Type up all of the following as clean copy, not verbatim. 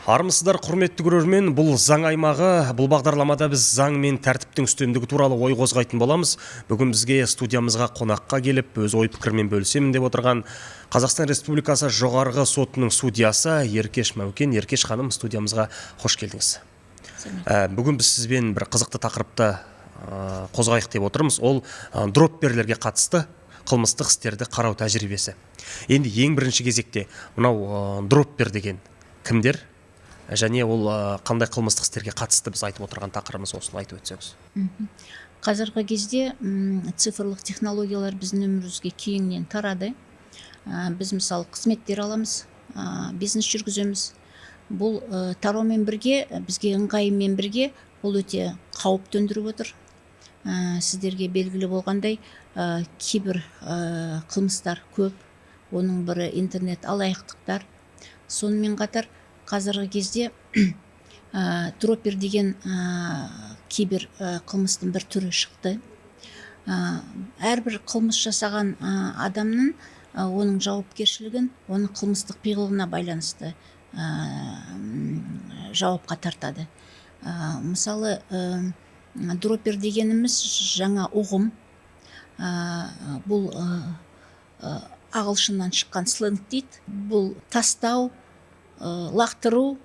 Армысыздар, құрметті көрермен, бұл заң аймағы, бұл бағдарламада біз заң мен тәртіптің үстемдігі туралы ой қозғайтын боламыз. Бүгін бізге студиямызға қонаққа келіп, өз ой пікірмен бөлісемін деп отырған Қазақстан Республикасы жоғарғы сотының судьясы Еркеш Мәукен. Еркеш ханым, студиямызға қош келдіңіз. Бүгін біз сізбен бір қызықты тақырыпты қозғайық деп отырмыз. Ол дропперлерге қатысты қылмыстық істерді қарау тәжірибесі. Енді ең бірінші кезекте мынау дроппер деген кімдер? Және ол қандай қылмыстық істерге қатысты біз айтып отырған тақырыбымыз осыны айтып өтсеңіз. Қазіргі кезде цифрлық технологиялар біздің өмірімізге кеңінен тарады. Біз мысалы қызметтер аламыз, бизнес жүргіземіз. Бұл тараумен бірге, бізге ыңғайымен бірге бұл өте қауіп төндіріп отыр. Сіздерге белгілі болғандай, кейбір қылмыстар көп. Оның бірі интернет алаяқтықтар. Сонымен қатар қазіргі кезде дроппер деген кейбір қылмыстың бір түрі шықты. Әрбір қылмыс жасаған адамның оның жауапкершілігін, оның қылмыстық пиғылына байланысты жауапқа тартады. Мысалы, дроппер дегеніміз жаңа ұғым. Бұл ағылшыннан шыққан сленг дейді. Бұл тастау, лақтыру,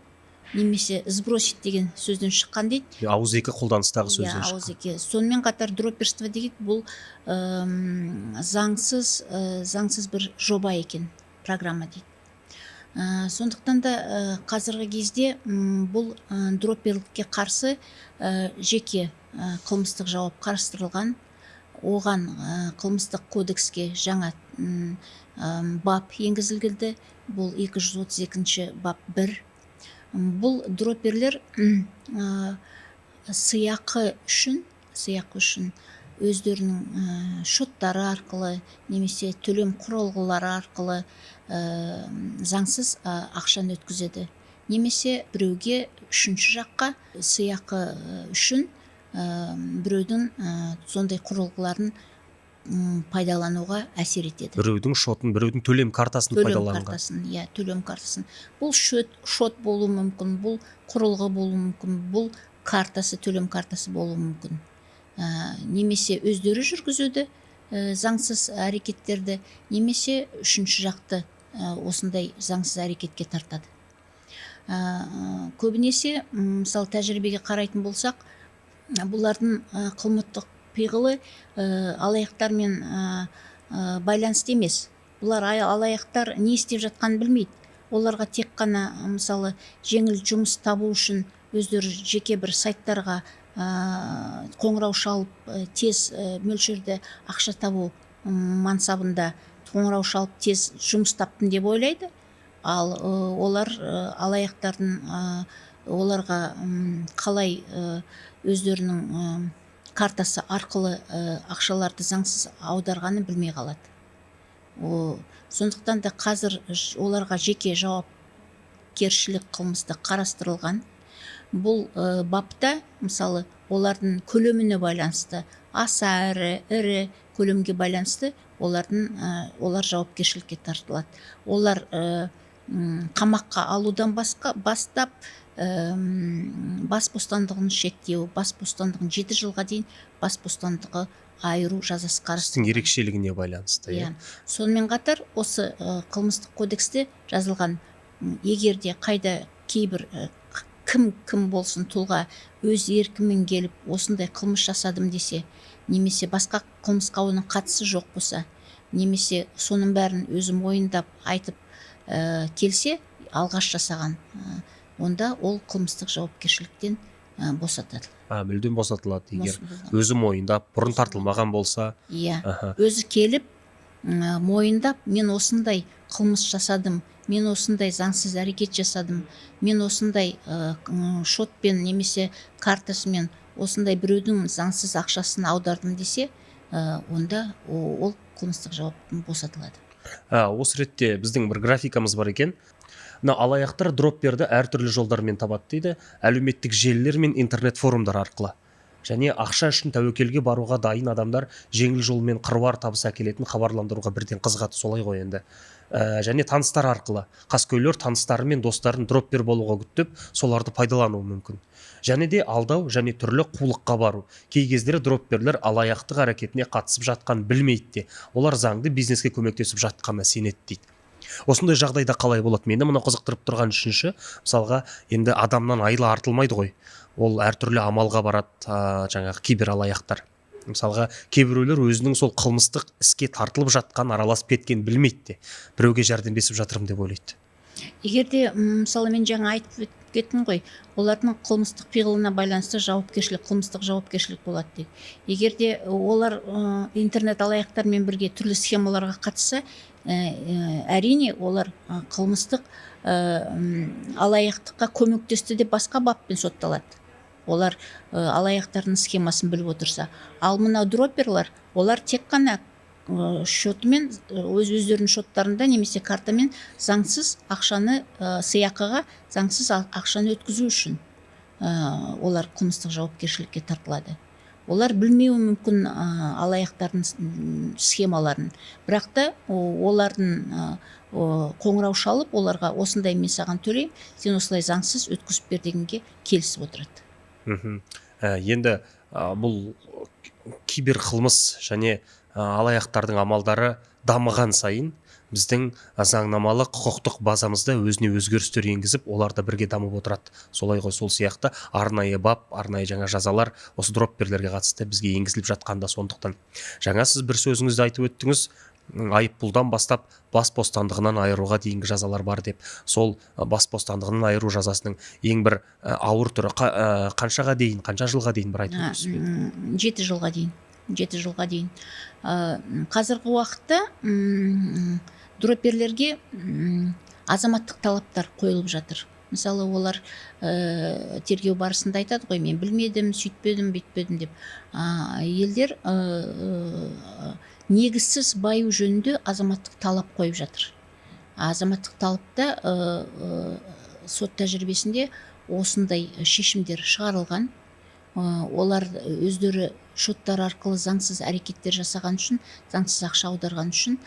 немесе сбросить деген сөзден шыққан дейді. Ауызекі қолданыстағы сөзден шыққан. Ауызекі. Сонымен қатар дропперство деген бұл заңсыз бір жоба екен, программа дейді. Сондықтан да қазіргі кезде бұл дропперлікке қарсы жеке қылмыстық жауап қарастырылған. Оған қылмыстық кодекске жаңа бап енгізілді. Бұл 232 бап 1. Бұл дропперлер сыйақы үшін өздерінің шоттары арқылы немесе төлем құрылғылары арқылы заңсыз ақшаны өткізеді. Немесе біреуге үшінші жаққа сыйақы үшін біреудің сондай құрылғыларын пайдалануға әсер етеді. Біреудің шотын, біреудің төлем картасын пайдалануға. Төлем картасын. Бұл шот болуы мүмкін, бұл құрылғы болуы мүмкін, бұл картасы, төлем картасы болуы мүмкін. Немесе өздері жүргізуді заңсыз әрекеттерді, немесе үшінші жақты осындай заңсыз әрекетке тартады. Көбінесе, мысалы, тәжірибеге қарайтын болсақ, бұлардың қылмыстық пиғылы алаяқтармен байланысты емес. Бұлар алаяқтар не істеп жатқанын білмейді. Оларға тек қана, мысалы, жеңіл жұмыс табу үшін өздері жеке бір сайттарға қоңырау шалып, тез мөлшерде ақша табу мансабында қоңырау шалып, тез жұмыс таптым деп ойлайды. Ал олар алаяқтардың оларға қалай өздерінің картасы арқылы ақшаларды заңсыз аударғанын білмей қалады. Сондықтан да қазір оларға жеке жауапкершілік қылмысты қарастырылған. Бұл бапта, мысалы, олардың көлеміне байланысты, аса ірі көлемге байланысты олар жауапкершілікке тартылады. Олар қамаққа алудан бастап бас бостандығын шектеу, бас бостандығын 7 жылға дейін бас бостандығы айыру жазасы қарастырылған. Істің ерекшелігіне байланысты. Сонымен қатар осы қылмыстық кодексте жазылған, егерде қайда кейбір кім болсын тұлға өз еркімен келіп осындай қылмыс жасадым десе, немесе басқа қылмысқа оның қатысы жоқ болса, немесе соның бәрін өзі мойындап айтып келсе, алғаш жасаған, онда ол қылмыстық жауапкершіліктен босатады. Мүлдем босатылады, егер өзі мойындап, бұрын тартылмаған болса. Өзі келіп, мойындап, мен осындай қылмыс жасадым, мен осындай заңсыз әрекет жасадым, мен осындай шотпен немесе картасымен осындай біреудің заңсыз ақшасын аудардым десе, онда ол қылмыстық жауаптан босатылады. Осы ретте біздің бір графикамыз бар екен. Алаяқтар дропперді әртүрлі жолдармен табады дейді, әлеуметтік желілер мен интернет форумдар арқылы. және ақша үшін тәуекелге баруға дайын адамдар жеңіл жолмен қыруар табыс әкелетін хабарландыруға бірден қызығады, солай ғой енді. Және таныстар арқылы қаскөйлер таныстары мен достарын дроппер болуға күттіп, соларды пайдалануы мүмкін. Және де алдау және түрлі қулыққа бару. Кей кездері дропперлер алаяқтық әрекетіне қатысып жатқан білмейді де, олар заңды бизнеске көмектесіп жатқанына сенеді дейді. Осындай жағдайда қалай болады? Мені мұны қызықтырып тұрған үшінші, мысалға, енді адамнан айла артылмайды ғой. Ол әртүрлі амалға барады, жаңағы кибер алаяқтар. Мысалға, кейбіреулер өзінің сол қылмыстық іске тартылып жатқан, араласып кеткен білмейді де, біреуге жәрдемдесіп жатырмын деп ойлайды. Егерде мысалы мен жаңа айтып кеттім ғой, олардың қылмыстық пиғылына байланысты қылмыстық жауапкершілік болады дейді. Егерде олар интернет алаяқтармен бірге түрлі схемаларға қатысса, әрине олар қылмыстық алаяқтыққа көмектесті деп басқа баппен сотталады. Олар алаяқтардың схемасын біліп отырса. Ал мына дропперлар, олар тек қана шотымен, өздерінің шоттарында немесе картамен заңсыз ақшаны, сыйақыға заңсыз ақшаны өткізу үшін олар қылмыстық жауапкершілікке тартылады. Олар білмеуі мүмкін алаяқтардың схемаларын. Бірақ та олардың қоңырау шалып, оларға осындай мен саған төлеймін, сен осылай заңсыз өткізіп бер дегенге келісіп отырады. Енді бұл кибер қылмыс және алаяқтардың амалдары дамыған сайын біздің заңнамалық құқықтық базамызда өзіне өзгерістер енгізіп, оларда бірге дамып отырады. Солай ғой, сол сияқты арнайы бап, арнайы жаңа жазалар осы дропперлерге қатысты бізге енгізіліп жатқанда сондықтан. Жаңа сіз бір сөзіңізді айтып өттіңіз, айыппұлдан бастап бас бостандығынан айыруға дейінгі жазалар бар деп. Сол бас бостандығынан айыру жазасының ең бір ауыр түрі қанша жылға дейін бір айтып өтсіз? 7 жылға дейін. 7 жылға дейін. Қазіргі уақытта дропперлерге азаматтық талаптар қойылып жатыр. Мысалы, олар тергеу барысында айтады ғой, мен білмедім, сөйтпедім, бүйтпедім деп. Елдер негізсіз баю жөнінде азаматтық талап қойып жатыр. Азаматтық талапта сот тәжірибесінде осындай шешімдер шығарылған. Олар өздері шоттар арқылы заңсыз әрекеттер жасаған үшін, заңсыз ақша аударған үшін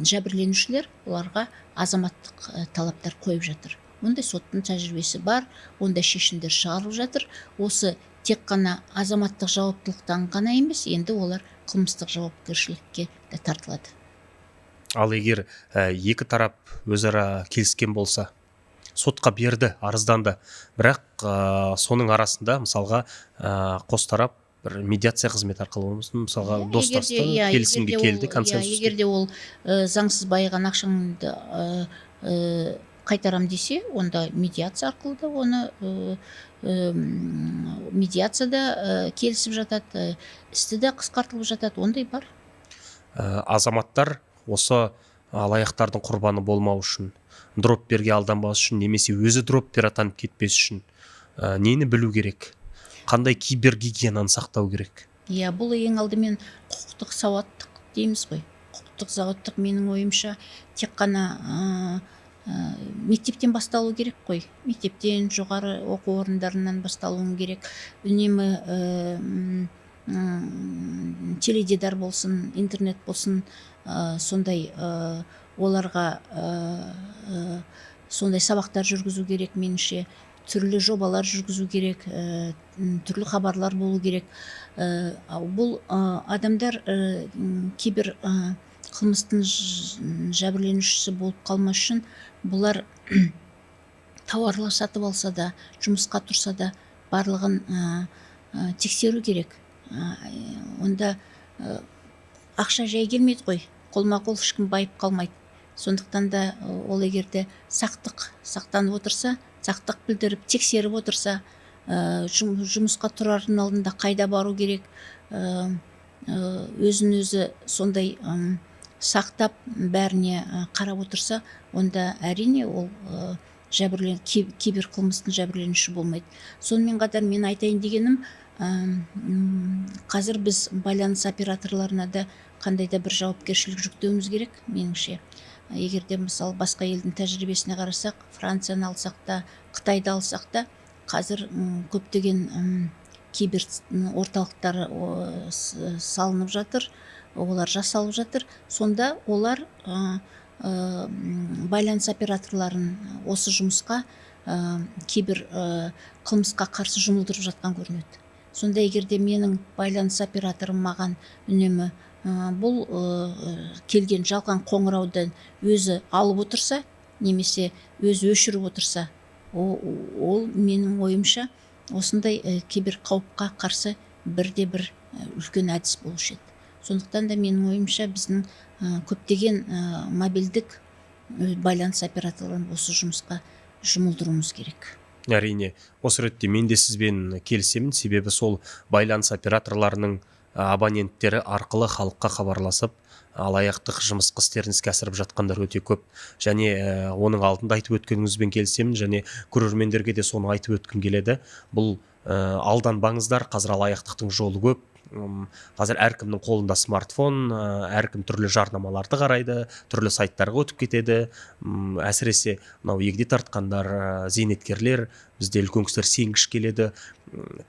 жәбірленушілер оларға азаматтық талаптар қойып жатыр. Ондай соттың тәжірибесі бар, ондай шешімдер шығарылып жатыр. Осы тек қана азаматтық жауаптылықтан ғана емес, енді олар қылмыстық жауапкершілікке де тартылады. Ал егер екі тарап өзара келіскен болса, сотқа берді, арызданды, бірақ соның арасында мысалға қос тарап бір медиация қызмет арқылы болмасын, мысалға достасты, келісімге келді, консенсус. Егерде ол заңсыз байыған ақшаңды қайтарам десе, онда медиация арқылы да оны медиацияда келісіп жатады, істі де қысқартылып жатады, ондай бар. Азаматтар осы алаяқтардың құрбаны болмау үшін, дропперге алданбас үшін, немесе өзі дроппер атанып кетпес үшін нені білу керек? Қандай кибергигиенаны сақтау керек? Бұл ең алдымен құқықтық сауаттық дейміз ғой. Құқықтық сауаттық менің ойымша тек қана мектептен басталу керек қой. Мектептен, жоғары оқу орындарынан басталуы керек. Үнемі теледидар болсын, интернет болсын, сондай оларға сондай сабақтар жүргізу керек меніңше. Түрлі жобалар жүргізу керек, түрлі хабарлар болу керек. Бұл адамдар кибер қылмыстың жәбірленушісі болып қалмас үшін бұлар тауарлар сатып алса да, жұмысқа тұрса да барлығын тексеру керек. Онда ақша жай келмейді ғой, қолма-қол ешкім байып қалмайды. Сондықтан да ол егерде сақтанып отырса, сақтық білдіріп, тексеріп отырса, жұмысқа тұрардың алдында қайда бару керек, өзін-өзі сондай сақтап бәріне қарап отырса, онда әрине ол кибер қылмыстың жәбірленуші болмайды. Сонымен қатар мен айтайын дегенім, қазір біз байланыс операторларына да қандай да бір жауапкершілік жүктеуіміз керек, меніңше. Егерде мысалы басқа елдің тәжірибесіне қарасақ, Францияны алсақ та, Қытайды алсақ та, қазір көптеген кейбір орталықтар салынып жатыр, олар жасалып жатыр. Сонда олар байланыс операторларын осы жұмысқа кейбір қылмысқа қарсы жұмылдырып жатқан көрінеді. Сонда егерде менің байланыс операторым маған үнемі бұл келген жалған қоңыраудан өзі алып отырса, немесе өзі өшіріп отырса, ол менің ойымша осындай кибер қауіпқа қарсы бірде-бір үлкен әдіс болушы еді. Сондықтан да менің ойымша біздің көптеген мобильдік байланыс операторларын осы жұмысқа жұмылдыруымыз керек. Әрине, осы ретте мен де сізбен келісемін, себебі сол байланыс операторларының абоненттері арқылы халыққа хабарласып, алаяқтық жымыс істерін іске асырып жатқандар өте көп. Және оның алдында айтып өткеніңізбен келісемін, және көрермендерге де соны айтып өткім келеді. Бұл алданбаңыздар, қазір алаяқтықтың жолы көп. Қазір әркімнің қолында смартфон, әркім түрлі жарнамаларды қарайды, түрлі сайттарға өтіп кетеді. Әсіресе мынау егде тартқандар, зейнеткерлер, бізде үлкен кісілер сенгіш келеді.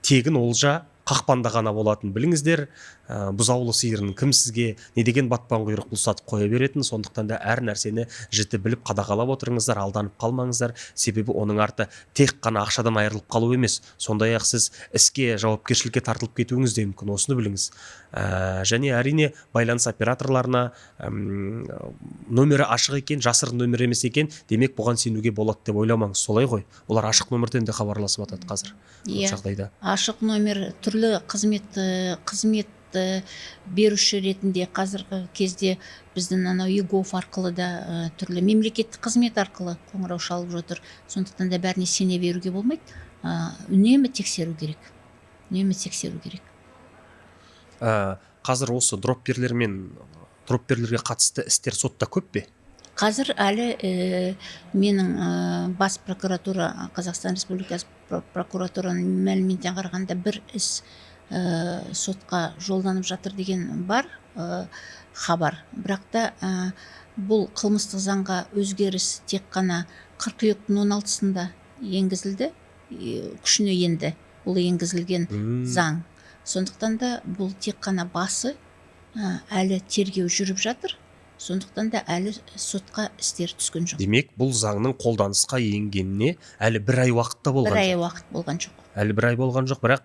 Тегін олжа қақпанда ғана болатын біліңіздер. Бұзаулы сиырын кім сізге не деген батпан құйрық бұлсатып қоя беретін. Сондықтан да әр нәрсені жіті біліп қадағалап отырыңыздар, алданып қалмаңыздар. Себебі оның арты тек қана ақшадан айырылып қалу емес, сондай-ақ сіз іске, жауапкершілікке тартылып кетуіңіз де мүмкін, осыны біліңіз. Және әрине байланыс операторларына нөмірі ашық екен, жасырын нөмір емес екен, демек бұған сенуге болады деп ойламаңыз. Солай ғой, олар ашық нөмірден де хабарласып жатады қазір. Жағдайда ашық нөмір түрлі қызмет беруші ретінде қазіргі кезде біздің анау егов арқылы да түрлі мемлекеттік қызмет арқылы қоңырау шалып жатыр. Сондықтан да бәріне сене беруге болмайды. Үнемі тексеру керек. Қазір осы дропперлерге қатысты істер сотта көп пе? Қазір әлі менің бас прокуратура, Қазақстан Республикасы прокуратураның мәліметіне қарағанда бір іс сотқа жолданып жатыр деген бар хабар. Бірақ та бұл қылмыстық заңға өзгеріс тек қана қыркүйектің 16-сында енгізілді, күшіне енді бұл енгізілген заң. Сондықтан да бұл тек қана басы, әлі тергеу жүріп жатыр. Сондықтан да әлі сотқа істер түскен жоқ. Демек, бұл заңның қолданысқа енгеніне әлі бір ай уақытта болған жоқ. Бір ай уақыт болған жоқ. Әлі бір ай болған жоқ, бірақ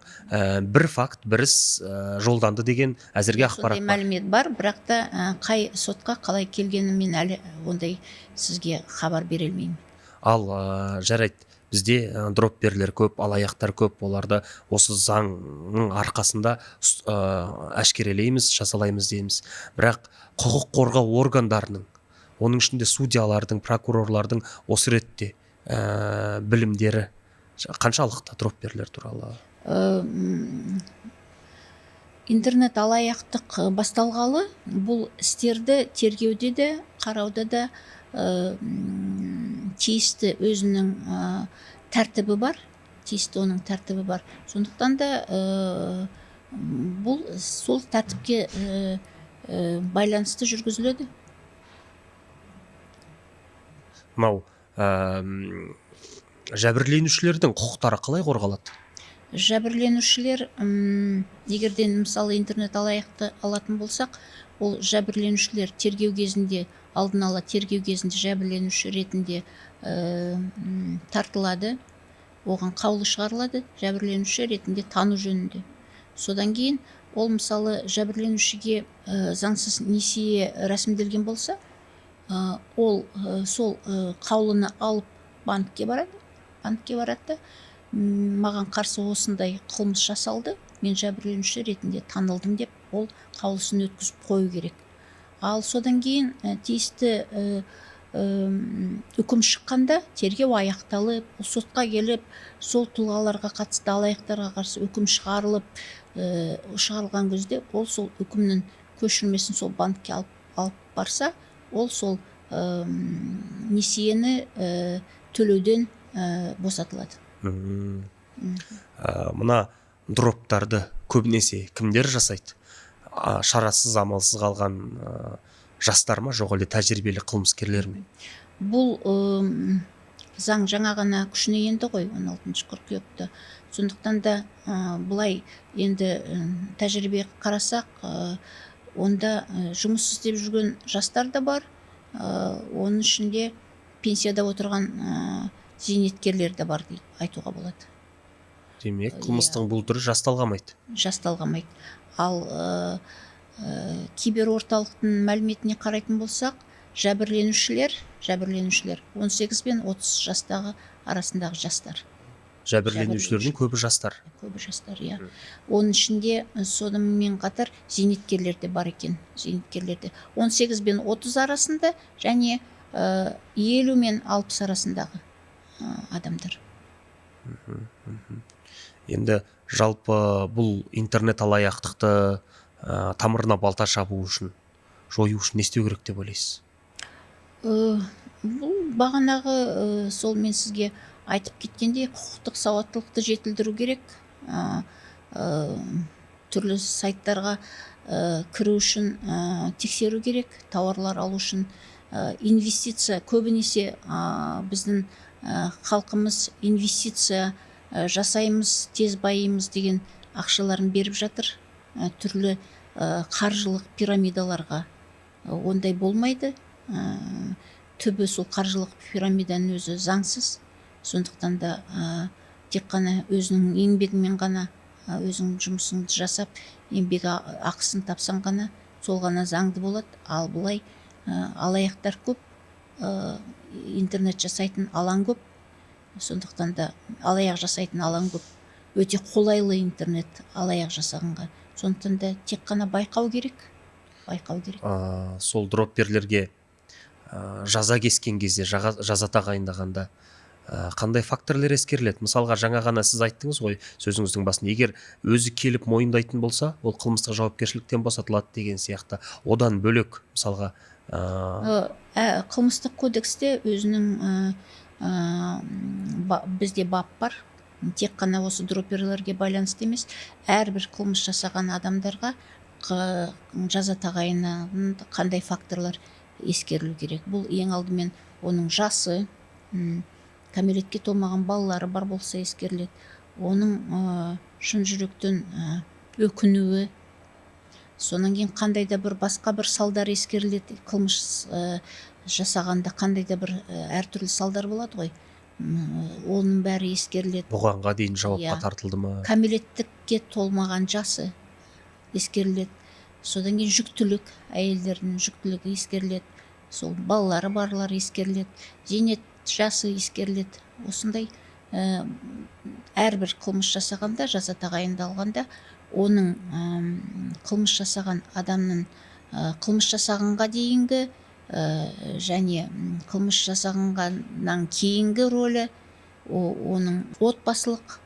бір факт, бір іс жолданды деген әзірге ақпарат бар. Сондай мәлімет бар, бірақ та қай сотқа қалай келгені мен әлі ондай сізге хабар бере алмаймын. Ал жарайды, бізде дропперлер көп, алаяқтар көп, оларды осы заңның арқасында әшкерелейміз, жасалаймыз дейміз. Бірақ құқық қорғау органдарының, оның ішінде судьялардың, прокурорлардың осы ретте білімдері қаншалықты дропперлер туралы? Интернет алаяқтық басталғалы, бұл істерді тергеуде де, қарауда да тиісті өзінің тәртібі бар, Сондықтан да бұл сол тәртіпке байланысты жүргізіледі. Мынау жәбірленушілердің құқықтары қалай қорғалады? Жәбірленушілер, егерден мысалы интернет алаяқты алатын болсақ, ол жәбірленушілер тергеу кезінде, алдын ала тергеу кезінде жәбірленуші ретінде тартылады, оған қаулы шығарылады, жәбірленуші ретінде тану жөнінде. Содан кейін ол мысалы жәбірленушіге заңсыз несие рәсімделген болса, ол сол қаулыны алып банкке барады, маған қарсы осындай қылмыс жасалды, мен жәбірленуші ретінде танылдым деп, ол қаулысын өткізіп қою керек. Ал содан кейін тиісті үкім шыққанда тергеу аяқталып, сотқа келіп, сол тұлғаларға қатысты, алаяқтарға қарсы үкім шығарылған кезде, ол сол үкімнің көшірмесін сол банкке алып барса, ол сол несиені төлеуден босатылады. Мына дроптарды көбінесе кімдер жасайды? Шарасыз, амалсыз қалған жастар ма, жоқ әлде тәжірибелі қылмыскерлер ме? Бұл заң жаңа ғана күшіне енді ғой, 16 қыркүйекте. Сондықтан да былай енді тәжірибе қарасақ, онда жұмыс істеп жүрген жастар да бар, оның ішінде пенсияда отырған зейнеткерлер де бар дейді айтуға болады. Демек, қылмыстың бұл түрі жасталғамайды. Жасталғамайды. Ал киберорталықтың мәліметіне қарайтын болсақ, жәбірленушілер 18 бен 30 жастағы арасындағы жастар. Жәбірленушілердің көбі жастар. Көбі жастар, иә. Оның ішінде сонымен қатар зейнеткерлер де бар екен. Зейнеткерлерде 18 бен 30 арасында және 50 мен 60 арасындағы адамдар. Енді жалпы бұл интернет алаяқтықты тамырына балта шабу үшін, жою үшін не істеу керек деп ойлайсыз? Бұл бағанағы сол мен сізге айтып кеткендей құқықтық сауаттылықты жетілдіру керек. Түрлі сайттарға кіру үшін тексеру керек, тауарлар алу үшін инвестиция, көбінесе біздің халқымыз инвестиция жасаймыз, тез байимыз деген ақшаларын беріп жатыр. Түрлі қаржылық пирамидаларға. Ондай болмайды. Түбі сол қаржылық пирамиданың өзі заңсыз. Сондықтан да тек қана өзінің еңбегімен ғана, өзінің жұмысын жасап, еңбек ақысын тапсан ғана, сол ғана заңды болады. Ал бұлай алаяқтар көп, интернет жасайтын алаң көп. Сондықтан да алаяқ жасайтын алаң көп. Өте қолайлы интернет алаяқ жасағанға. Сондықтан да тек қана байқау керек. Сол дропперлерге жаза кескен кезде, жаза тағайындағанда қандай факторлар ескеріледі? Мысалға, жаңа ғана сіз айттыңыз ғой сөзіңіздің басында, егер өзі келіп мойындайтын болса, ол қылмыстық жауапкершіліктен босатылады деген сияқты. Одан бөлек, мысалға, қылмыстық кодексте өзінің бізде бап бар. Тек қана осы дропперлерге байланысты емес, әрбір қылмыс жасаған адамдарға жаза тағайындағанда қандай факторлар ескерілу керек. Бұл ең алдымен оның жасы, кәмелетке толмаған балалары бар болса ескеріледі. Оның шын жүректен өкінуі, сонан кейін қандай да бір басқа бір салдар ескеріледі. Қылмыс жасағанда қандай да бір әртүрлі салдар болады ғой. Оның бәрі ескеріледі. Бұғанға дейін жауапқа тартылды ма? Кәмелеттікке толмаған жасы ескеріледі. Содан кейін жүктілік, әйелдердің жүктілігі ескеріледі. Сол балалары барлар ескеріледі. Зейнет жасы ескеріледі. Осындай әрбір қылмыс жасағанда, жаза тағайындалғанда, оның қылмыс жасаған адамның қылмыс жасағанға дейінгі және қылмыс жасағаннан кейінгі рөлі, оның отбасылық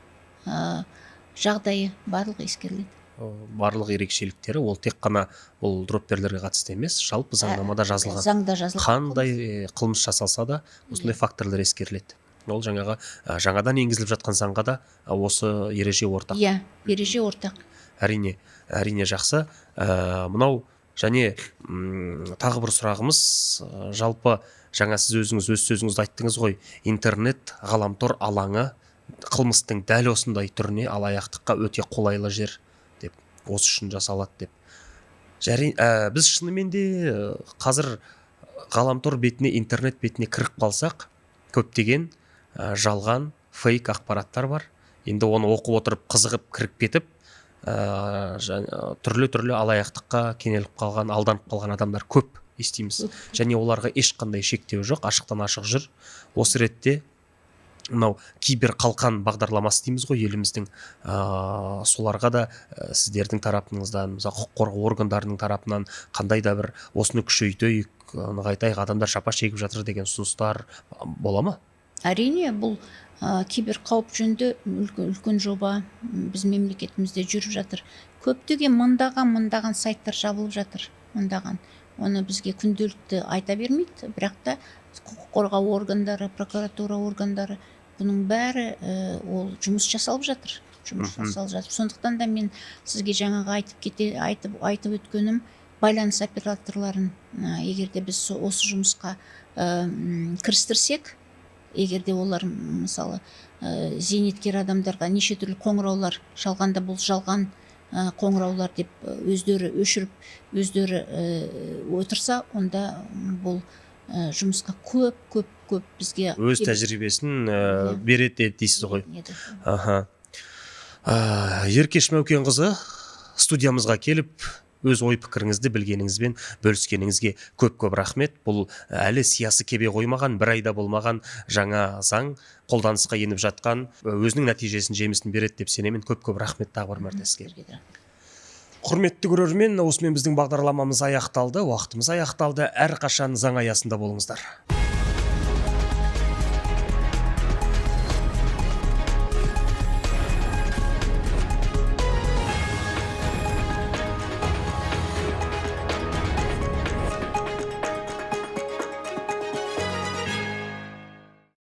жағдайы барлығы ескеріледі. Барлық ерекшеліктері ол тек қана бұл дропперлерге қатысты емес, жалпы заңнамада жазылған. Заңда жазылған. Қандай қылмыс жасалса да осындай факторлар ескеріледі. Ол жаңадан енгізіліп жатқан заңға да осы ереже ортақ. Иә, ереже ортақ. Әрине жақсы. Мынау және тағы бір сұрағымыз, жалпы жаңа сіз өзіңіз өз сөзіңізді айттыңыз ғой, интернет ғаламтор алаңы қылмыстың дәл осындай түріне, алаяқтыққа өте қолайлы жер деп, осы үшін жасалады деп. Біз шынымен де қазір ғаламтор бетіне, интернет бетіне кіріп қалсақ, көптеген жалған, фейк ақпараттар бар. Енді оны оқып отырып, қызығып кіріп кетіп, түрлі алаяқтыққа кенеліп қалған, алданып қалған адамдар көп естиміз. Және оларға ешқандай шектеу жоқ, ашықтан ашық жүр. Осы ретте мынау кибер қалқан бағдарламасы дейміз ғой еліміздің, соларға да сіздердің тарапыңыздан, құқық қорғау органдарының тарапынан қандай да бір осыны күшейтейік, нығайтайық, адамдар жапа шегіп жатыр деген ұсыныстар бола ма? Әрине, бұл кибер қауіп жөнінде үлкен жоба біз мемлекетімізде жүріп жатыр. Көптеген мыңдаған сайттар жабылып жатыр. Оны бізге күнделікті айта бермейді, бірақ та құқық қорғау органдары, прокуратура органдары, бұның бәрі ол жұмыс жасалып жатыр. Сондықтан да мен сізге жаңағы айтып өткенім, байланыс операторларын егерде біз осы жұмысқа кірістірсек, егерде олар мысалы зейнеткер адамдарға неше түрлі қоңыраулар шалғанда бұл жалған қоңыраулар деп өздері өшіріп өздері отырса, онда бұл жұмысқа көп бізге өз тәжірибесін береді дейсіз ғой. Аха. Еркеш Мәукенқызы студиямызға келіп өз ой пікіріңізді білгеніңізбен бөліскеніңізге көп рахмет. Бұл әлі сиясы кебе қоймаған, бір айда болмаған жаңа заң қолданысқа еніп жатқан, өзінің нәтижесін жемісін береді деп сенемін. Көп рахмет тағы бір мәрте сізге. Құрметті көрермен, осымен біздің бағдарламамыз аяқталды, уақытымыз аяқталды. Әрқашан заң аясында болыңыздар.